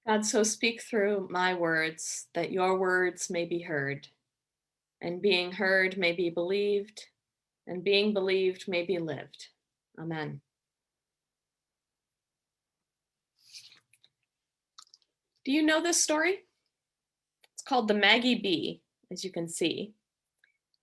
God, so speak through my words that your words may be heard, and being heard may be believed, and being believed may be lived. Amen. Do you know this story? It's called The Maggie Bee, as you can see.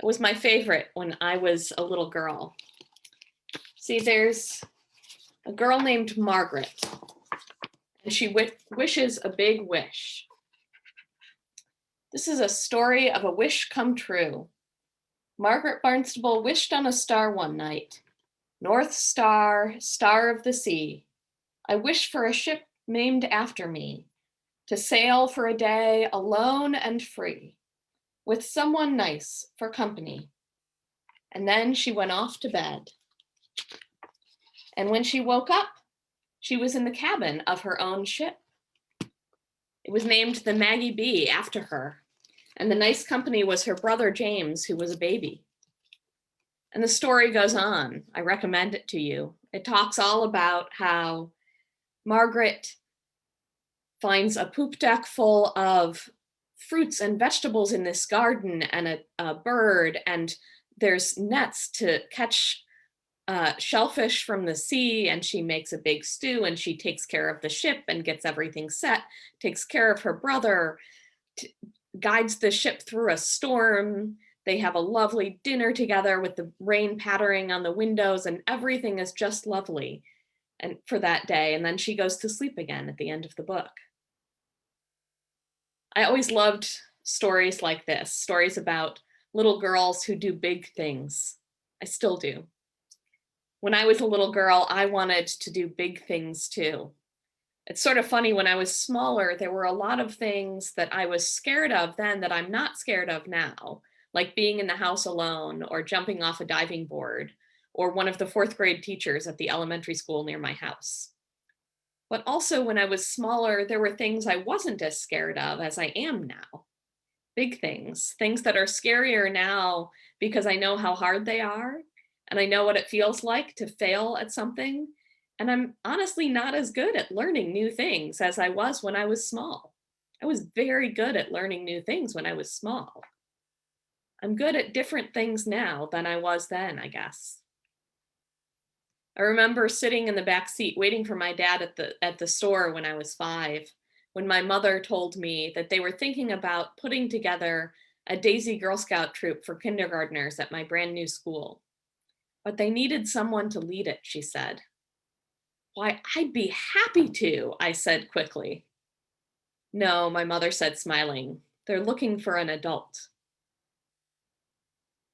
It was my favorite when I was a little girl. See, there's a girl named Margaret, and she wishes a big wish. This is a story of a wish come true. Margaret Barnstable wished on a star one night. North Star, star of the sea, I wish for a ship named after me, to sail for a day alone and free, with someone nice for company. And then she went off to bed. And when she woke up, she was in the cabin of her own ship. It was named the Maggie Bee after her, and the nice company was her brother James, who was a baby. And the story goes on. I recommend it to you. It talks all about how Margaret finds a poop deck full of fruits and vegetables in this garden and a bird, and there's nets to catch shellfish from the sea, and she makes a big stew, and she takes care of the ship and gets everything set, takes care of her brother, guides the ship through a storm. They have a lovely dinner together with the rain pattering on the windows, and everything is just lovely and for that day. And then she goes to sleep again at the end of the book. I always loved stories like this, stories about little girls who do big things. I still do. When I was a little girl, I wanted to do big things too. It's sort of funny, when I was smaller, there were a lot of things that I was scared of then that I'm not scared of now, like being in the house alone or jumping off a diving board or one of the fourth grade teachers at the elementary school near my house. But also when I was smaller, there were things I wasn't as scared of as I am now. Big things, things that are scarier now because I know how hard they are and I know what it feels like to fail at something. And I'm honestly not as good at learning new things as I was when I was small. I was very good at learning new things when I was small. I'm good at different things now than I was then, I guess. I remember sitting in the back seat waiting for my dad at the store when I was 5, when my mother told me that they were thinking about putting together a Daisy Girl Scout troop for kindergartners at my brand new school. But they needed someone to lead it, she said. Why, I'd be happy to, I said quickly. No, my mother said, smiling. They're looking for an adult.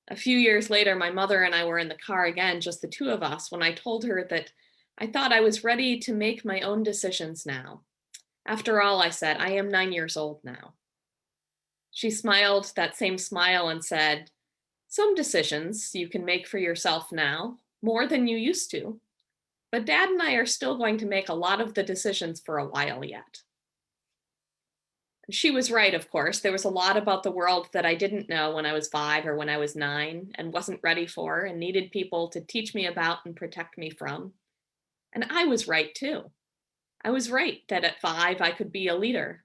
A few years later, my mother and I were in the car again, just the two of us, when I told her that I thought I was ready to make my own decisions now. After all, I said, I am 9 years old now. She smiled that same smile and said, some decisions you can make for yourself now, more than you used to. But Dad and I are still going to make a lot of the decisions for a while yet. She was right, of course. There was a lot about the world that I didn't know when I was 5 or when I was 9 and wasn't ready for and needed people to teach me about and protect me from. And I was right too. I was right that at 5 I could be a leader.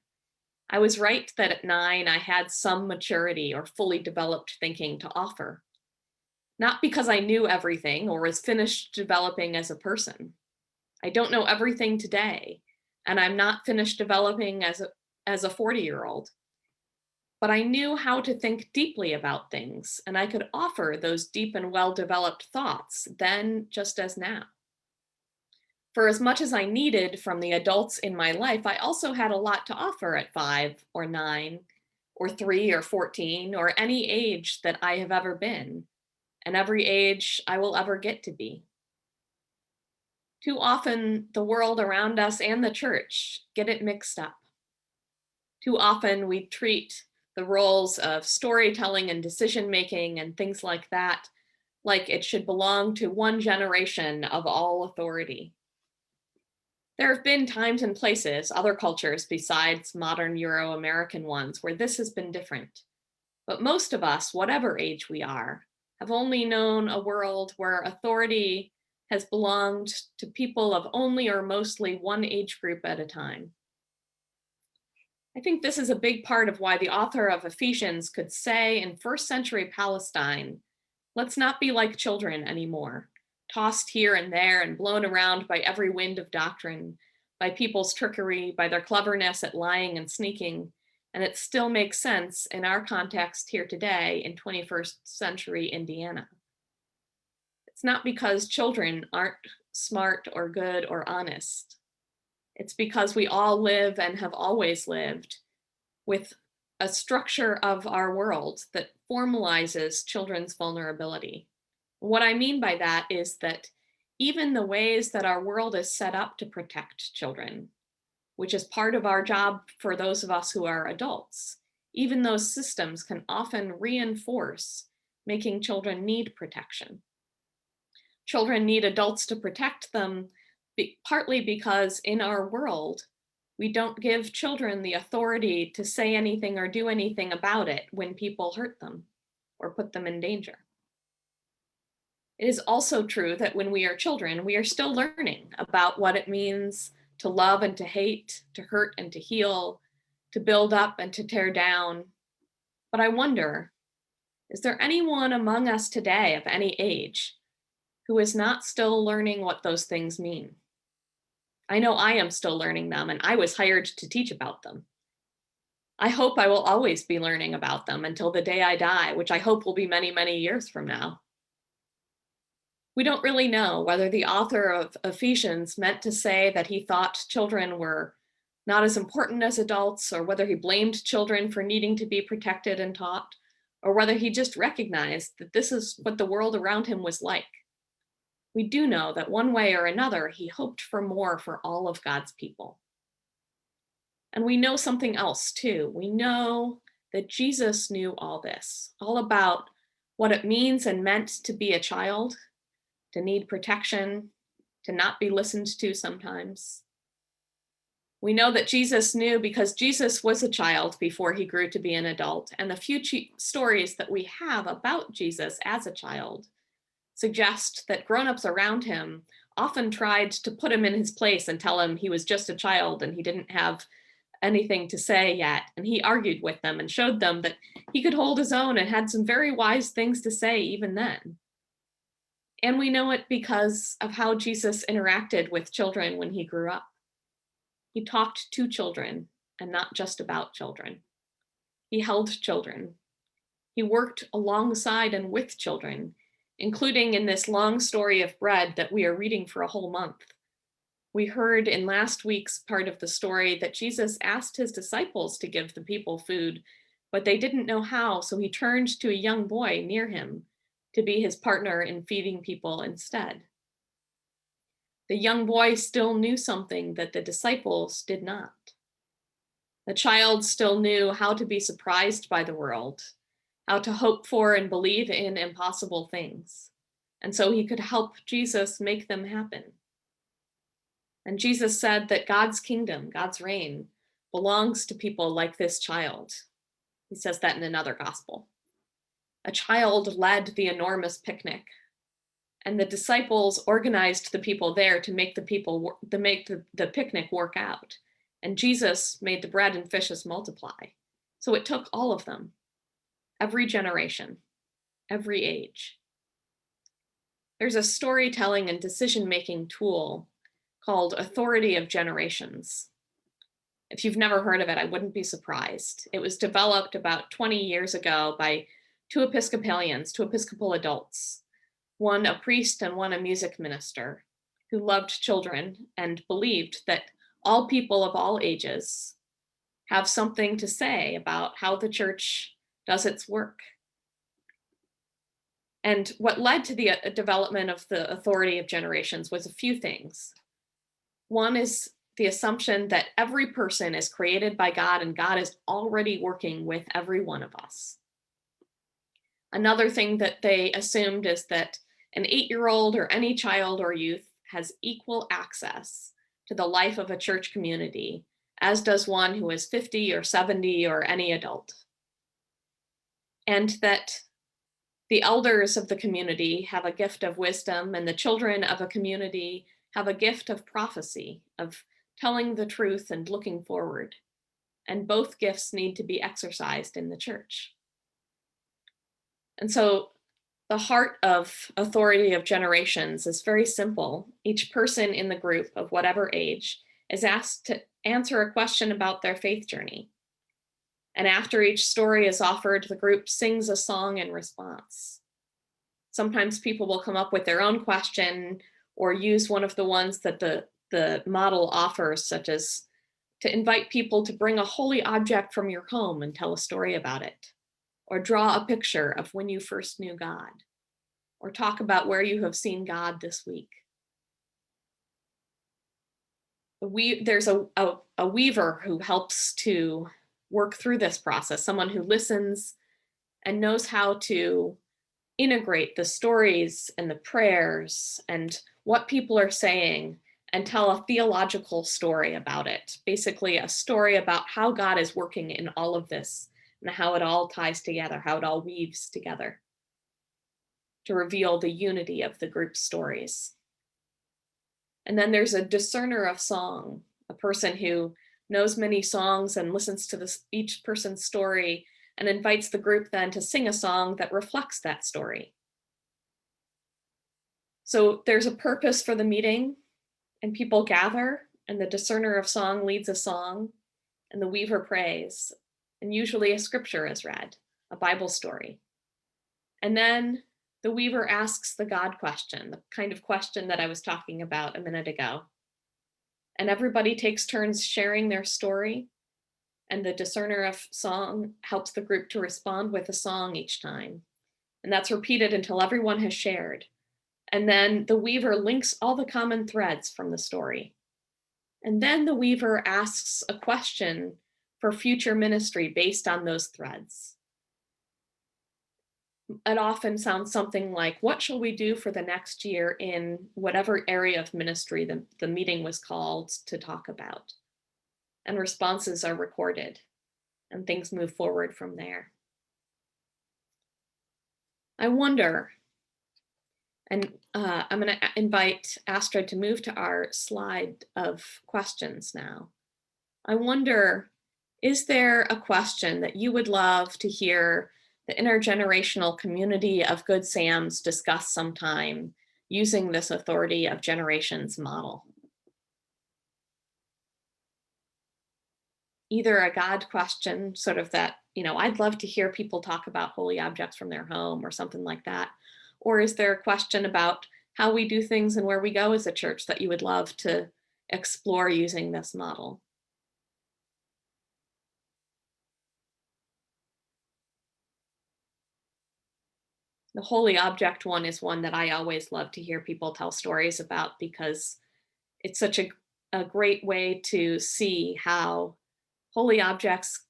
I was right that at 9 I had some maturity or fully developed thinking to offer. Not because I knew everything or was finished developing as a person. I don't know everything today, and I'm not finished developing as a 40-year-old. But I knew how to think deeply about things, and I could offer those deep and well-developed thoughts then just as now. For as much as I needed from the adults in my life, I also had a lot to offer at 5 or 9 or 3 or 14 or any age that I have ever been, and every age I will ever get to be. Too often, the world around us and the church get it mixed up. Too often, we treat the roles of storytelling and decision-making and things like that like it should belong to one generation of all authority. There have been times and places, other cultures besides modern Euro-American ones, where this has been different. But most of us, whatever age we are, have only known a world where authority has belonged to people of only or mostly one age group at a time. I think this is a big part of why the author of Ephesians could say in first century Palestine, let's not be like children anymore, tossed here and there and blown around by every wind of doctrine, by people's trickery, by their cleverness at lying and sneaking. And it still makes sense in our context here today in 21st century Indiana. It's not because children aren't smart or good or honest. It's because we all live and have always lived with a structure of our world that formalizes children's vulnerability. What I mean by that is that even the ways that our world is set up to protect children, which is part of our job for those of us who are adults, even those systems can often reinforce making children need protection. Children need adults to protect them, partly because in our world, we don't give children the authority to say anything or do anything about it when people hurt them or put them in danger. It is also true that when we are children, we are still learning about what it means to love and to hate, to hurt and to heal, to build up and to tear down. But I wonder, is there anyone among us today of any age who is not still learning what those things mean? I know I am still learning them, and I was hired to teach about them. I hope I will always be learning about them until the day I die, which I hope will be many, many years from now. We don't really know whether the author of Ephesians meant to say that he thought children were not as important as adults, or whether he blamed children for needing to be protected and taught, or whether he just recognized that this is what the world around him was like. We do know that one way or another, he hoped for more for all of God's people. And we know something else too. We know that Jesus knew all this, all about what it means and meant to be a child, to need protection, to not be listened to sometimes. We know that Jesus knew because Jesus was a child before he grew to be an adult, and the few stories that we have about Jesus as a child suggest that grown-ups around him often tried to put him in his place and tell him he was just a child and he didn't have anything to say yet. And he argued with them and showed them that he could hold his own and had some very wise things to say even then. And we know it because of how Jesus interacted with children when he grew up. He talked to children and not just about children. He held children. He worked alongside and with children, including in this long story of bread that we are reading for a whole month. We heard in last week's part of the story that Jesus asked his disciples to give the people food, but they didn't know how, so he turned to a young boy near him to be his partner in feeding people instead. The young boy still knew something that the disciples did not. The child still knew how to be surprised by the world, how to hope for and believe in impossible things. And so he could help Jesus make them happen. And Jesus said that God's kingdom, God's reign, belongs to people like this child. He says that in another gospel. A child led the enormous picnic, and the disciples organized the people there to make the picnic work out. And Jesus made the bread and fishes multiply. So it took all of them, every generation, every age. There's a storytelling and decision-making tool called Authority of Generations. If you've never heard of it, I wouldn't be surprised. It was developed about 20 years ago by two Episcopal adults, one a priest and one a music minister, who loved children and believed that all people of all ages have something to say about how the church does its work. And what led to the development of the Authority of Generations was a few things. One is the assumption that every person is created by God and God is already working with every one of us. Another thing that they assumed is that an 8-year-old or any child or youth has equal access to the life of a church community, as does one who is 50 or 70 or any adult. And that the elders of the community have a gift of wisdom, and the children of a community have a gift of prophecy, of telling the truth and looking forward. and both gifts need to be exercised in the church. And so the heart of authority of generations is very simple. Each person in the group of whatever age is asked to answer a question about their faith journey. And after each story is offered, the group sings a song in response. Sometimes people will come up with their own question or use one of the ones that the model offers, such as to invite people to bring a holy object from your home and tell a story about it, or draw a picture of when you first knew God, or talk about where you have seen God this week. There's a weaver who helps to work through this process, someone who listens and knows how to integrate the stories and the prayers and what people are saying and tell a theological story about it. Basically, a story about how God is working in all of this and how it all ties together, how it all weaves together to reveal the unity of the group's stories. And then there's a discerner of song, a person who knows many songs and listens to each person's story and invites the group then to sing a song that reflects that story. So there's a purpose for the meeting, and people gather, and the discerner of song leads a song, and the weaver prays, and usually a scripture is read, a Bible story. And then the weaver asks the God question, the kind of question that I was talking about a minute ago. And everybody takes turns sharing their story, and the discerner of song helps the group to respond with a song each time. And that's repeated until everyone has shared. And then the weaver links all the common threads from the story. And then the weaver asks a question for future ministry based on those threads. It often sounds something like, what shall we do for the next year in whatever area of ministry the meeting was called to talk about? And responses are recorded, and things move forward from there. I wonder, and I'm going to invite Astrid to move to our slide of questions now. I wonder, is there a question that you would love to hear the intergenerational community of Good Sams discuss sometime using this authority of generations model? Either a God question, sort of that, I'd love to hear people talk about holy objects from their home or something like that. Or is there a question about how we do things and where we go as a church that you would love to explore using this model? The holy object one is one that I always love to hear people tell stories about, because it's such a great way to see how holy objects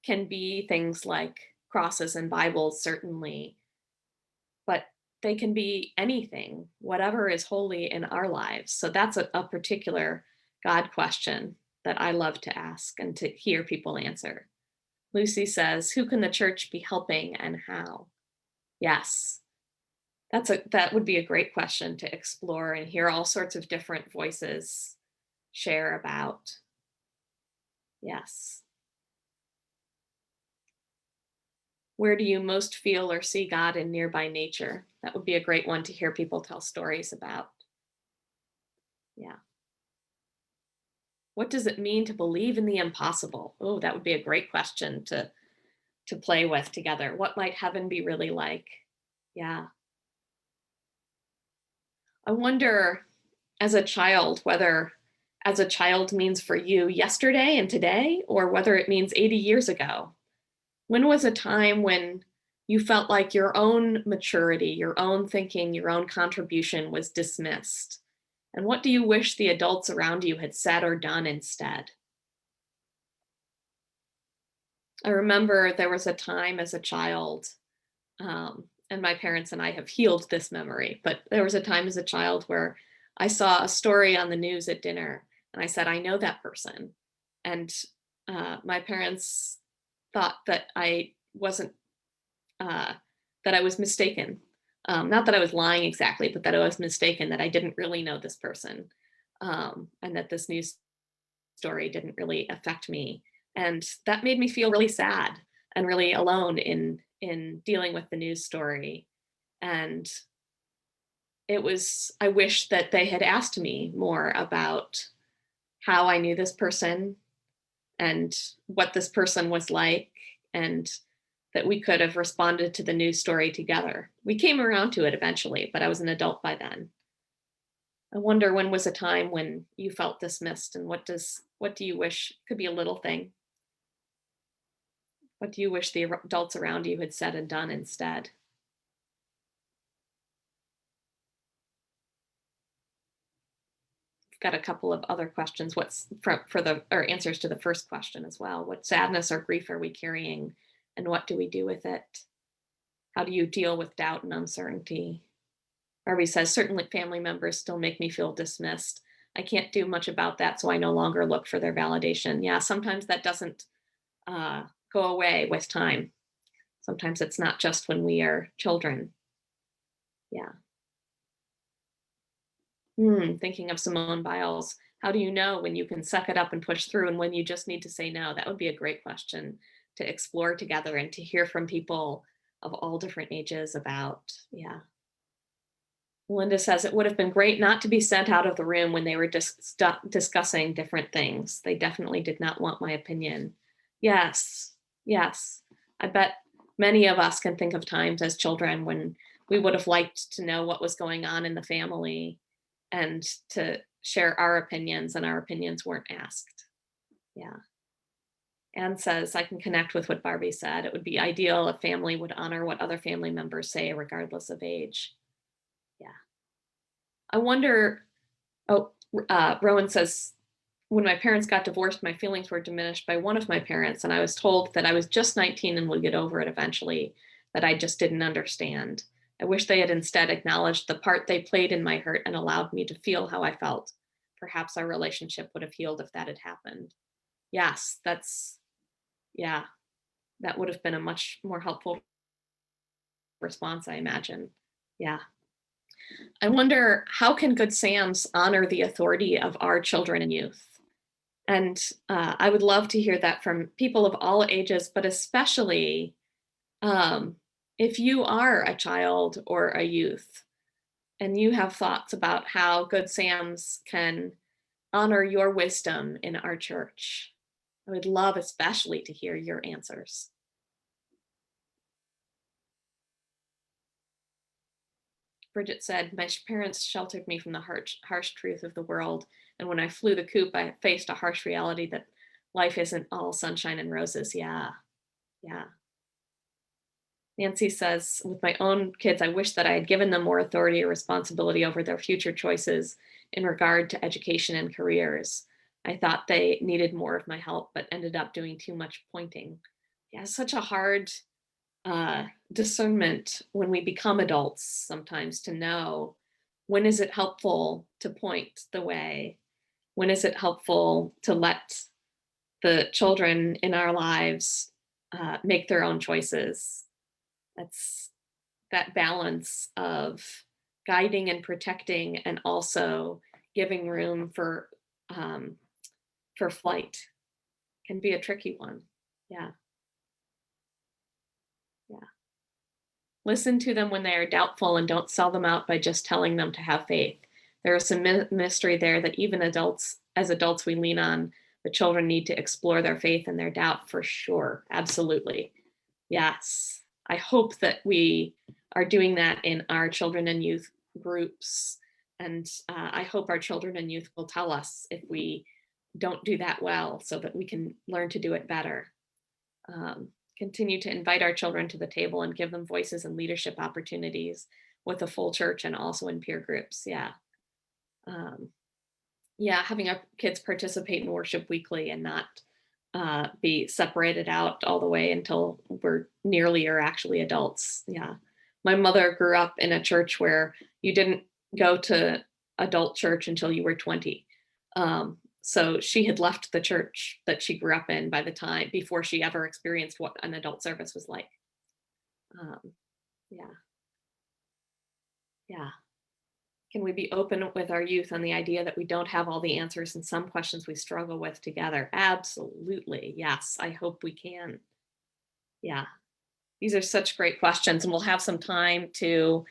can be things like crosses and Bibles, certainly, but they can be anything, whatever is holy in our lives. So that's a particular God question that I love to ask and to hear people answer. Lucy says, who can the church be helping and how? Yes, that would be a great question to explore and hear all sorts of different voices share about. Yes. Where do you most feel or see God in nearby nature? That would be a great one to hear people tell stories about. Yeah. What does it mean to believe in the impossible? Oh, that would be a great question to play with together. What might heaven be really like? Yeah. I wonder, as a child, whether as a child means for you yesterday and today, or whether it means 80 years ago. When was a time when you felt like your own maturity, your own thinking, your own contribution was dismissed? And what do you wish the adults around you had said or done instead? I remember there was a time as a child, and my parents and I have healed this memory, but there was a time as a child where I saw a story on the news at dinner, and I said, I know that person. And my parents thought that I wasn't, that I was mistaken. Not that I was lying exactly, but that I was mistaken, that I didn't really know this person, and that this news story didn't really affect me. And that made me feel really sad and really alone in dealing with the news story. And I wish that they had asked me more about how I knew this person and what this person was like, and that we could have responded to the news story together. We came around to it eventually, but I was an adult by then. I wonder, when was a time when you felt dismissed, and what do you wish, could be a little thing. What do you wish the adults around you had said and done instead? Got a couple of other questions. What's for the or answers to the first question as well. What sadness or grief are we carrying, and what do we do with it? How do you deal with doubt and uncertainty? Barbie says, certainly family members still make me feel dismissed. I can't do much about that, so I no longer look for their validation. Yeah, sometimes that doesn't go away with time. Sometimes it's not just when we are children. Yeah. Thinking of Simone Biles, how do you know when you can suck it up and push through and when you just need to say no? That would be a great question to explore together and to hear from people of all different ages about. Yeah. Linda says it would have been great not to be sent out of the room when they were discussing different things. They definitely did not want my opinion. Yes, yes. I bet many of us can think of times as children when we would have liked to know what was going on in the family and to share our opinions, and our opinions weren't asked. Yeah. Anne says, I can connect with what Barbie said. It would be ideal if family would honor what other family members say, regardless of age. Yeah. I wonder, Rowan says, when my parents got divorced, my feelings were diminished by one of my parents, and I was told that I was just 19 and would get over it eventually, that I just didn't understand. I wish they had instead acknowledged the part they played in my hurt and allowed me to feel how I felt. Perhaps our relationship would have healed if that had happened. Yes, yeah, that would have been a much more helpful response, I imagine. Yeah. I wonder, how can Good Sams honor the authority of our children and youth? And I would love to hear that from people of all ages, but especially if you are a child or a youth and you have thoughts about how Good Sams can honor your wisdom in our church. I would love especially to hear your answers. Bridget said, my parents sheltered me from the harsh truth of the world. And when I flew the coop, I faced a harsh reality that life isn't all sunshine and roses. Yeah, yeah. Nancy says, with my own kids, I wish that I had given them more authority or responsibility over their future choices in regard to education and careers. I thought they needed more of my help, but ended up doing too much pointing. Yeah, such a hard discernment when we become adults sometimes, to know when is it helpful to point the way, when is it helpful to let the children in our lives make their own choices. That's that balance of guiding and protecting, and also giving room for flight can be a tricky one. Yeah. Yeah. Listen to them when they are doubtful, and don't sell them out by just telling them to have faith. There is some mystery there that even as adults, we lean on. The children need to explore their faith and their doubt, for sure. Absolutely. Yes. I hope that we are doing that in our children and youth groups. And I hope our children and youth will tell us if we don't do that well, so that we can learn to do it better. Continue to invite our children to the table and give them voices and leadership opportunities with a full church and also in peer groups. Yeah. Yeah, having our kids participate in worship weekly and not be separated out all the way until we're nearly or actually adults. Yeah. My mother grew up in a church where you didn't go to adult church until you were 20. So she had left the church that she grew up in by the time before she ever experienced what an adult service was like. Yeah. Yeah. Can we be open with our youth on the idea that we don't have all the answers and some questions we struggle with together? Absolutely. Yes, I hope we can. Yeah, these are such great questions, and we'll have some time to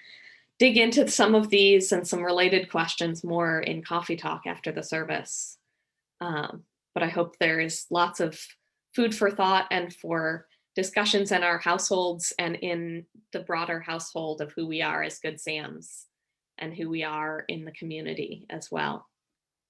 dig into some of these and some related questions more in coffee talk after the service. But I hope there is lots of food for thought and for discussions in our households and in the broader household of who we are as Good Sams and who we are in the community as well.